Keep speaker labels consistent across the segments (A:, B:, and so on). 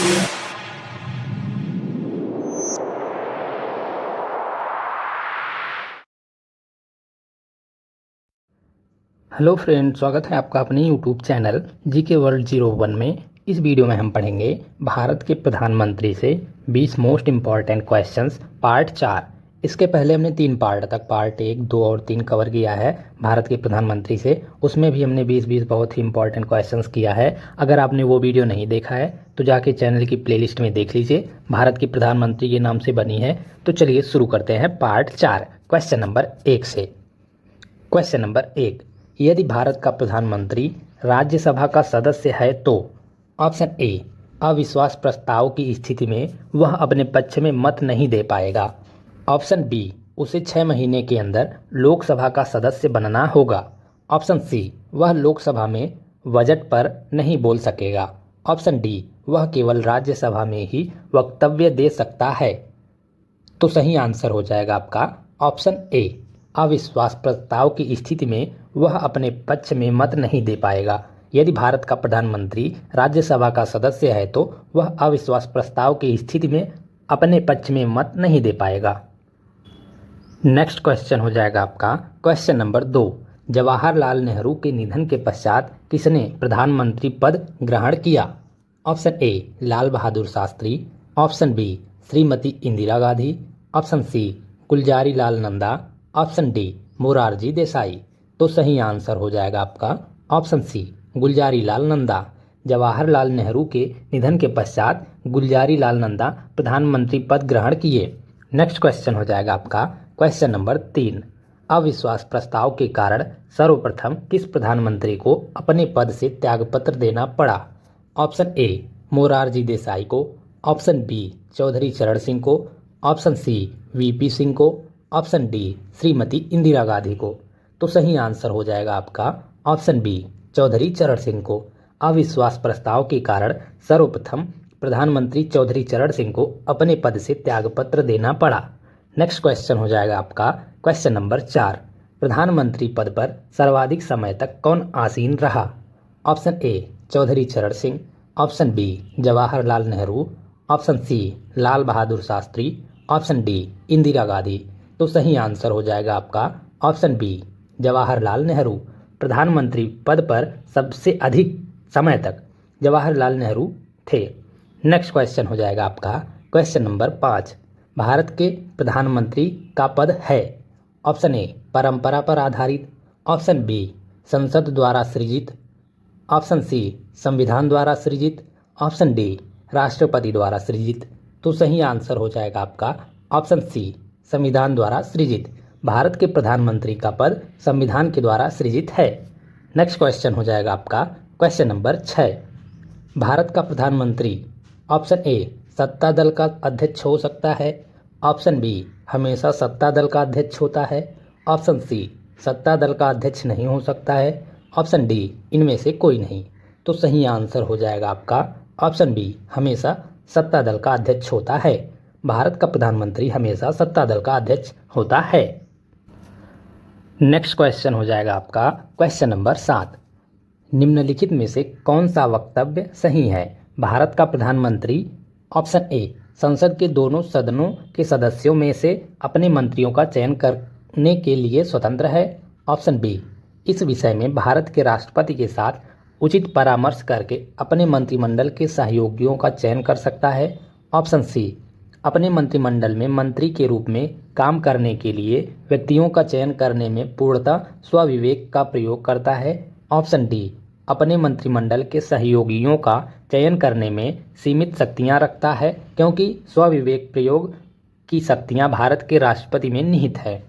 A: Hello friend, स्वागत है आपका अपने यूट्यूब चैनल जीके वर्ल्ड 01 में। इस वीडियो में हम पढ़ेंगे भारत के प्रधानमंत्री से 20 मोस्ट इम्पॉर्टेंट क्वेश्चंस पार्ट 4। इसके पहले हमने 3 पार्ट तक पार्ट 1, 2 और 3 कवर किया है भारत के प्रधानमंत्री से। उसमें भी हमने 20-20 बहुत ही इंपॉर्टेंट क्वेश्चंस किया है। अगर आपने वो वीडियो नहीं देखा है तो जाके चैनल की प्लेलिस्ट में देख लीजिए, भारत के प्रधानमंत्री के नाम से बनी है। तो चलिए शुरू करते हैं पार्ट 4 क्वेश्चन नंबर 1 से। क्वेश्चन नंबर 1, यदि भारत का प्रधानमंत्री राज्यसभा का सदस्य है तो ऑप्शन ए, अविश्वास प्रस्ताव की स्थिति में वह अपने पक्ष में मत नहीं दे पाएगा। ऑप्शन बी, उसे 6 महीने के अंदर लोकसभा का सदस्य बनना होगा। ऑप्शन सी, वह लोकसभा में बजट पर नहीं बोल सकेगा। ऑप्शन डी, वह केवल राज्यसभा में ही वक्तव्य दे सकता है। तो सही आंसर हो जाएगा आपका ऑप्शन ए, अविश्वास प्रस्ताव की स्थिति में वह अपने पक्ष में मत नहीं दे पाएगा। यदि भारत का प्रधानमंत्री राज्यसभा का सदस्य है तो वह अविश्वास प्रस्ताव की स्थिति में अपने पक्ष में मत नहीं दे पाएगा। नेक्स्ट क्वेश्चन हो जाएगा आपका क्वेश्चन नंबर 2, जवाहरलाल नेहरू के निधन के पश्चात किसने प्रधानमंत्री पद ग्रहण किया। Option A, Lal Bahadur Shastri. Option B, Shrimati Indira Gandhi. Option C, Gulzari Lal Nanda. Option D, Morarji Desai. तो सही आंसर हो जाएगा आपका ऑप्शन सी, गुलजारी लाल नंदा। जवाहरलाल नेहरू के निधन के पश्चात गुलजारी लाल नंदा प्रधानमंत्री पद ग्रहण किए। नेक्स्ट क्वेश्चन हो जाएगा आपका क्वेश्चन नंबर 3, अविश्वास प्रस्ताव के कारण सर्वप्रथम किस प्रधानमंत्री को अपने पद से त्यागपत्र देना पड़ा। ऑप्शन ए, मोरारजी देसाई को। ऑप्शन बी, चौधरी चरण सिंह को। ऑप्शन सी, वीपी सिंह को। ऑप्शन डी, श्रीमती इंदिरा गांधी को। तो सही आंसर हो जाएगा आपका ऑप्शन बी, चौधरी चरण सिंह को। अविश्वास प्रस्ताव के कारण सर्वप्रथम प्रधानमंत्री चौधरी चरण सिंह को अपने पद से त्यागपत्र देना पड़ा। नेक्स्ट क्वेश्चन हो जाएगा आपका क्वेश्चन नंबर 4, प्रधानमंत्री पद पर सर्वाधिक समय तक कौन आसीन रहा। Option A, Chaudhary Charan Singh. Option B, Jawaharlal Nehru. Option C, Lal Bahadur Shastri. Option D, Indira Gandhi. तो सही आंसर हो जाएगा आपका ऑप्शन बी, जवाहरलाल नेहरू। प्रधानमंत्री पद पर सबसे अधिक समय तक जवाहरलाल नेहरू थे। नेक्स्ट क्वेश्चन हो जाएगा आपका क्वेश्चन नंबर 5, भारत के प्रधानमंत्री का पद है। ऑप्शन ए, परंपरा पर आधारित। ऑप्शन बी, संसद द्वारा सृजित। ऑप्शन सी, संविधान द्वारा सृजित। ऑप्शन डी, राष्ट्रपति द्वारा सृजित। तो सही आंसर हो जाएगा आपका ऑप्शन सी, संविधान द्वारा सृजित। भारत के प्रधानमंत्री का पद संविधान के द्वारा सृजित है। नेक्स्ट क्वेश्चन हो जाएगा आपका क्वेश्चन नंबर 6, भारत का प्रधानमंत्री ऑप्शन ए, सत्ता दल का अध्यक्ष हो सकता है। ऑप्शन बी, हमेशा सत्ता दल का अध्यक्ष होता है। ऑप्शन सी, सत्ता दल का अध्यक्ष नहीं हो सकता है। ऑप्शन डी, इनमें से कोई नहीं। तो सही आंसर हो जाएगा आपका ऑप्शन बी, हमेशा सत्ता दल का अध्यक्ष होता है। भारत का प्रधानमंत्री हमेशा सत्ता दल का अध्यक्ष होता है। नेक्स्ट क्वेश्चन हो जाएगा आपका क्वेश्चन नंबर 7, निम्नलिखित में से कौन सा वक्तव्य सही है। भारत का प्रधानमंत्री ऑप्शन ए, संसद के दोनों सदनों के सदस्यों में से अपने मंत्रियों का चयन करने के लिए स्वतंत्र है। ऑप्शन बी, इस विषय में भारत के राष्ट्रपति के साथ उचित परामर्श करके अपने मंत्रिमंडल के सहयोगियों का चयन कर सकता है। ऑप्शन सी, अपने मंत्रिमंडल में मंत्री के रूप में काम करने के लिए व्यक्तियों का चयन करने में पूर्णतः स्वविवेक का प्रयोग करता है। ऑप्शन डी, अपने मंत्रिमंडल के सहयोगियों का चयन करने में सीमित शक्तियां रखता है क्योंकि स्वविवेक प्रयोग की शक्तियां भारत के राष्ट्रपति में निहित है।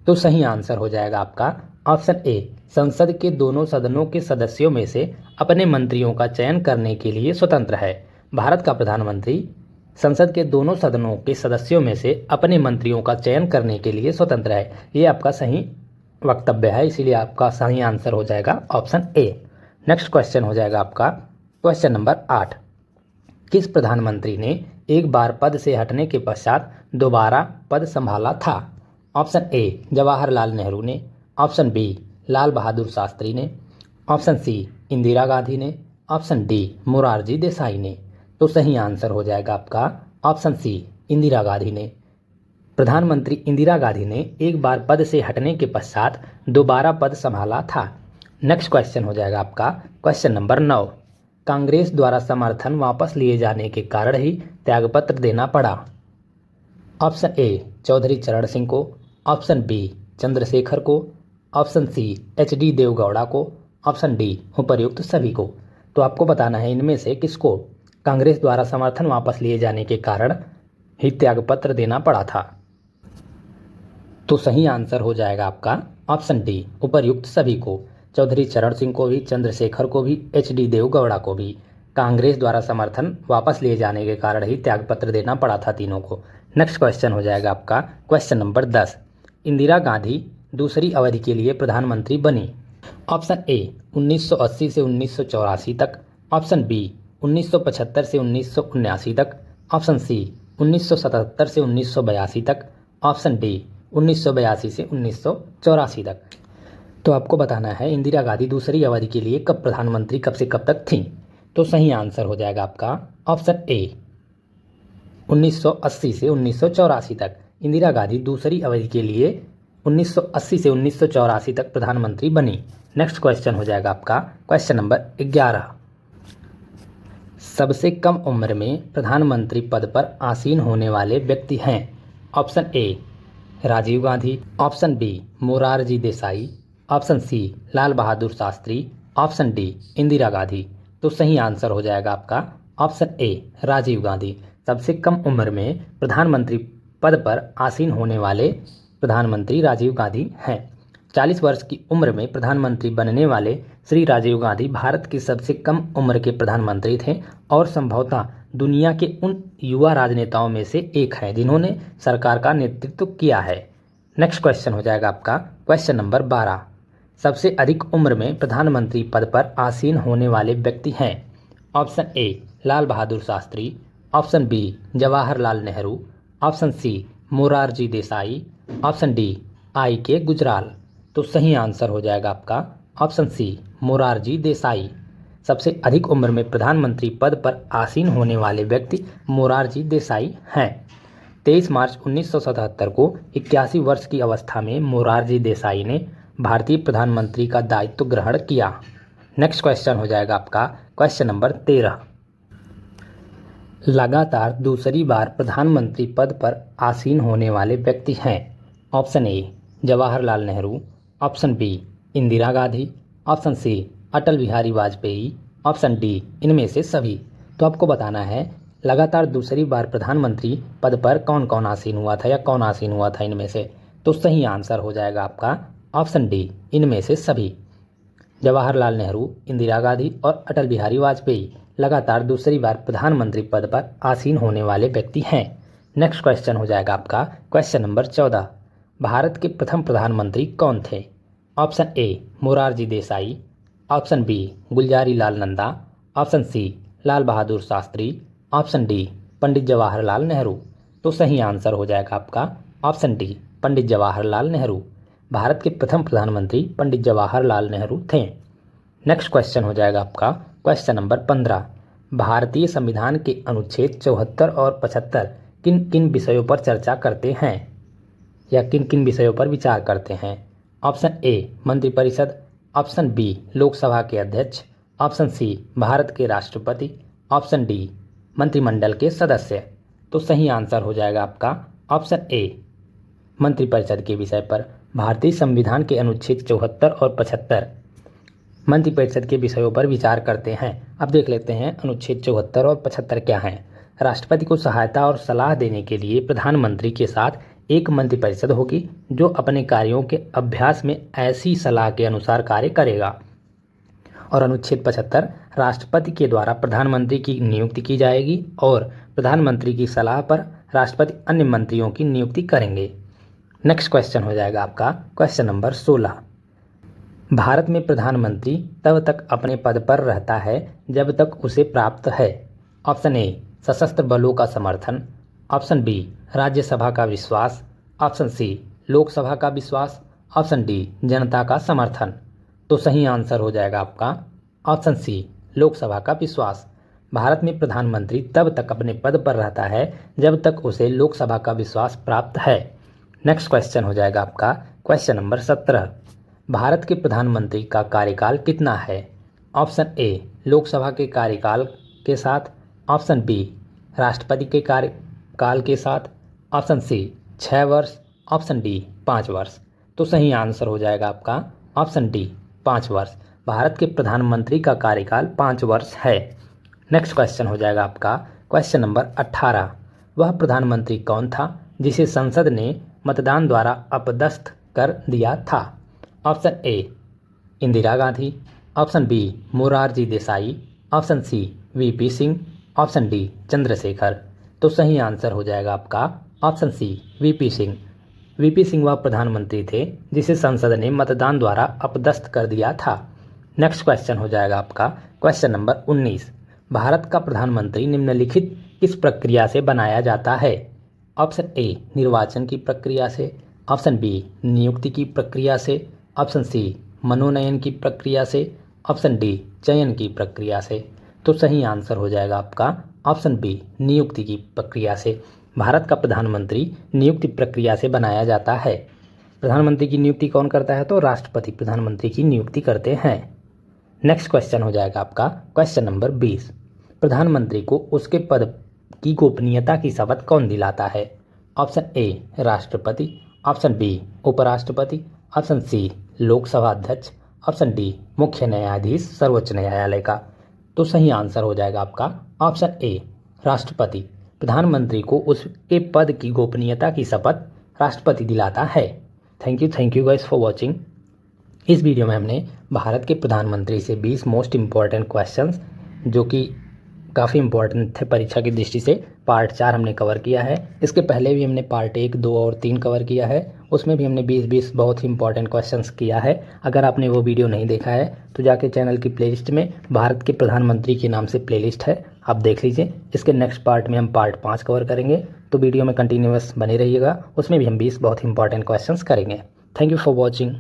A: तो सही आंसर हो जाएगा आपका ऑप्शन ए, संसद के दोनों सदनों के सदस्यों में से अपने मंत्रियों का चयन करने के लिए स्वतंत्र है। भारत का प्रधानमंत्री संसद के दोनों सदनों के सदस्यों में से अपने मंत्रियों का चयन करने के लिए स्वतंत्र है। ये आपका सही वक्तव्य है, इसीलिए आपका सही आंसर हो जाएगा ऑप्शन ए। नेक्स्ट क्वेश्चन हो जाएगा आपका क्वेश्चन नंबर 8, किस प्रधानमंत्री ने एक बार पद से हटने के पश्चात दोबारा पद संभाला था। ऑप्शन ए, जवाहरलाल नेहरू ने। ऑप्शन बी, लाल बहादुर शास्त्री ने। ऑप्शन सी, इंदिरा गांधी ने। ऑप्शन डी, मोरारजी देसाई ने। तो सही आंसर हो जाएगा आपका ऑप्शन सी, इंदिरा गांधी ने। प्रधानमंत्री इंदिरा गांधी ने एक बार पद से हटने के पश्चात दोबारा पद संभाला था। नेक्स्ट क्वेश्चन हो जाएगा आपका क्वेश्चन नंबर 9। कांग्रेस द्वारा समर्थन वापस लिए जाने के कारण ही त्यागपत्र देना पड़ा। ऑप्शन ए, चौधरी चरण सिंह को। ऑप्शन बी, चंद्रशेखर को। Option C, HD. देवगौड़ा को। ऑप्शन डी, उपर्युक्त सभी को। तो आपको बताना है इनमें से किसको कांग्रेस द्वारा समर्थन वापस लिए जाने के कारण ही त्यागपत्र देना पड़ा था। तो सही आंसर हो जाएगा आपका ऑप्शन डी, उपर्युक्त सभी को। चौधरी चरण सिंह को भी, चंद्रशेखर को भी, एच.डी. देवगौड़ा को भी कांग्रेस द्वारा समर्थन वापस लिए जाने के कारण ही त्यागपत्र देना पड़ा था तीनों को। नेक्स्ट क्वेश्चन हो जाएगा आपका क्वेश्चन नंबर 10। इंदिरा गांधी दूसरी अवधि के लिए प्रधानमंत्री बनी। ऑप्शन ए, 1980 से 1984 तक। ऑप्शन बी, 1975 से 1979 तक। ऑप्शन सी, 1977 से 1982 तक। ऑप्शन डी, 1982 से 1984 तक। तो आपको बताना है इंदिरा गांधी दूसरी अवधि के लिए कब प्रधानमंत्री कब से कब तक थी। तो सही आंसर हो जाएगा आपका ऑप्शन ए, 1980 से 1984 तक। इंदिरा गांधी दूसरी अवधि के लिए 1980 से 1984 तक प्रधानमंत्री बनी। नेक्स्ट क्वेश्चन हो जाएगा आपका क्वेश्चन नंबर 11। सबसे कम उम्र में प्रधानमंत्री पद पर आसीन होने वाले व्यक्ति हैं। Option A, Rajiv Gandhi. Option B, Morarji Desai. Option C, Lal Bahadur Shastri. Option D, Indira Gandhi. तो सही आंसर हो जाएगा आपका ऑप्शन ए, राजीव गांधी। सबसे कम उम्र में प्रधानमंत्री पद पर आसीन होने वाले प्रधानमंत्री राजीव गांधी हैं। 40 वर्ष की उम्र में प्रधानमंत्री बनने वाले श्री राजीव गांधी भारत के सबसे कम उम्र के प्रधानमंत्री थे और संभवतः दुनिया के उन युवा राजनेताओं में से एक हैं जिन्होंने सरकार का नेतृत्व किया है। नेक्स्ट क्वेश्चन हो जाएगा आपका क्वेश्चन नंबर 12। सबसे अधिक उम्र में प्रधानमंत्री पद पर आसीन होने वाले व्यक्ति हैं। Option A, Lal Bahadur Shastri. Option B, Jawaharlal Nehru. Option C, Morarji Desai. Option D, I.K. Gujral. तो सही आंसर हो जाएगा आपका ऑप्शन सी, मोरारजी देसाई। सबसे अधिक उम्र में प्रधानमंत्री पद पर आसीन होने वाले व्यक्ति मोरारजी देसाई हैं। 23 मार्च 1977 को 81 वर्ष की अवस्था में मोरारजी देसाई ने भारतीय प्रधानमंत्री का दायित्व ग्रहण किया। नेक्स्ट क्वेश्चन हो जाएगा आपका क्वेश्चन नंबर 13। लगातार दूसरी बार प्रधानमंत्री पद पर आसीन होने वाले व्यक्ति हैं। Option A, Jawaharlal Nehru. Option B, Indira Gandhi. Option C, Atal Bihari Vajpayee. Option D, इनमें से सभी। तो आपको बताना है लगातार दूसरी बार प्रधानमंत्री पद पर कौन कौन आसीन हुआ था या कौन आसीन हुआ था इनमें से। तो सही आंसर हो जाएगा आपका ऑप्शन डी, इनमें से सभी। जवाहरलाल नेहरू, इंदिरा गांधी और अटल बिहारी वाजपेयी लगातार दूसरी बार प्रधानमंत्री पद पर आसीन होने वाले व्यक्ति हैं। नेक्स्ट क्वेश्चन हो जाएगा आपका क्वेश्चन नंबर 14। भारत के प्रथम प्रधानमंत्री कौन थे। Option A, Morarji Desai. Option B, Gulzari Lal Nanda. Option C, Lal Bahadur Shastri. Option D, Pandit Jawaharlal Nehru. तो सही आंसर हो जाएगा आपका ऑप्शन डी, पंडित जवाहरलाल नेहरू। भारत के प्रथम प्रधानमंत्री पंडित जवाहरलाल नेहरू थे। नेक्स्ट क्वेश्चन हो जाएगा आपका क्वेश्चन नंबर 15। भारतीय संविधान के अनुच्छेद 74 और 75 किन किन विषयों पर चर्चा करते हैं या किन किन विषयों पर विचार करते हैं। ऑप्शन ए, मंत्रिपरिषद। ऑप्शन बी, लोकसभा के अध्यक्ष। ऑप्शन सी, भारत के राष्ट्रपति। ऑप्शन डी, मंत्रिमंडल के सदस्य। तो सही आंसर हो जाएगा आपका ऑप्शन ए, मंत्रिपरिषद के विषय पर। भारतीय संविधान के अनुच्छेद 74 और 75 मंत्रिपरिषद के विषयों पर विचार करते हैं। अब देख लेते हैं अनुच्छेद 74 और 75 क्या हैं। राष्ट्रपति को सहायता और सलाह देने के लिए प्रधानमंत्री के साथ एक मंत्रिपरिषद होगी जो अपने कार्यों के अभ्यास में ऐसी सलाह के अनुसार कार्य करेगा। और अनुच्छेद 75, राष्ट्रपति के द्वारा प्रधानमंत्री की नियुक्ति की जाएगी और प्रधानमंत्री की सलाह पर राष्ट्रपति अन्य मंत्रियों की नियुक्ति करेंगे। नेक्स्ट क्वेश्चन हो जाएगा आपका क्वेश्चन नंबर 16। भारत में प्रधानमंत्री तब तक अपने पद पर रहता है जब तक उसे प्राप्त है। ऑप्शन ए, सशस्त्र बलों का समर्थन। ऑप्शन बी, राज्यसभा का विश्वास। ऑप्शन सी, लोकसभा का विश्वास। ऑप्शन डी, जनता का समर्थन। तो सही आंसर हो जाएगा आपका ऑप्शन सी, लोकसभा का विश्वास। भारत में प्रधानमंत्री तब तक अपने पद पर रहता है जब तक उसे लोकसभा का विश्वास प्राप्त है। नेक्स्ट क्वेश्चन हो जाएगा आपका क्वेश्चन नंबर 17। भारत के प्रधानमंत्री का कार्यकाल कितना है? ऑप्शन ए लोकसभा के कार्यकाल के साथ, ऑप्शन बी राष्ट्रपति के कार्यकाल के साथ, ऑप्शन सी 6 वर्ष, ऑप्शन डी 5 वर्ष। तो सही आंसर हो जाएगा आपका ऑप्शन डी 5 वर्ष। भारत के प्रधानमंत्री का कार्यकाल 5 वर्ष है। नेक्स्ट क्वेश्चन हो जाएगा आपका क्वेश्चन नंबर 18। वह प्रधानमंत्री कौन था जिसे संसद ने मतदान द्वारा अपदस्थ कर दिया था? Option A Indira Gandhi, option B Morarji Desai, option C VP Singh, option D Chandrashekhar. तो सही आंसर हो जाएगा आपका option C VP Singh. VP Singh वह प्रधानमंत्री थे जिसे संसद ने मतदान द्वारा अपदस्थ कर दिया था। नेक्स्ट क्वेश्चन हो जाएगा आपका क्वेश्चन नंबर 19। भारत का प्रधानमंत्री निम्नलिखित किस प्रक्रिया से बनाया जाता है? ऑप्शन ए निर्वाचन की प्रक्रिया से, ऑप्शन बी नियुक्ति की प्रक्रिया से, ऑप्शन सी मनोनयन की प्रक्रिया से, ऑप्शन डी चयन की प्रक्रिया से। तो सही आंसर हो जाएगा आपका ऑप्शन बी नियुक्ति की प्रक्रिया से। भारत का प्रधानमंत्री नियुक्ति प्रक्रिया से बनाया जाता है। प्रधानमंत्री की नियुक्ति कौन करता है? तो राष्ट्रपति प्रधानमंत्री की नियुक्ति करते हैं। नेक्स्ट क्वेश्चन हो जाएगा आपका क्वेश्चन नंबर 20। प्रधानमंत्री को उसके पद की गोपनीयता की शपथ कौन दिलाता है? ऑप्शन ए राष्ट्रपति, ऑप्शन बी उपराष्ट्रपति, ऑप्शन सी लोकसभा अध्यक्ष, ऑप्शन डी मुख्य न्यायाधीश सर्वोच्च न्यायालय का। तो सही आंसर हो जाएगा आपका ऑप्शन ए राष्ट्रपति। प्रधानमंत्री को उसके पद की गोपनीयता की शपथ राष्ट्रपति दिलाता है। Thank you guys for watching. इस वीडियो में हमने भारत के प्रधानमंत्री से 20 मोस्ट इम्पॉर्टेंट क्वेश्चंस जो कि काफ़ी इम्पॉर्टेंट थे परीक्षा की दृष्टि से, पार्ट 4 हमने कवर किया है। इसके पहले भी हमने पार्ट 1, 2 और 3 कवर किया है, उसमें भी हमने 20 बहुत ही इंपॉर्टेंट क्वेश्चंस किया है। अगर आपने वो वीडियो नहीं देखा है तो जाके चैनल की प्लेलिस्ट में भारत के प्रधानमंत्री के नाम से प्लेलिस्ट है, आप देख लीजिए। इसके नेक्स्ट पार्ट में हम पार्ट 5 कवर करेंगे, तो वीडियो में कंटिन्यूअस बने रहिएगा, उसमें भी हम 20 बहुत इंपॉर्टेंट क्वेश्चंस करेंगे। Thank you for watching.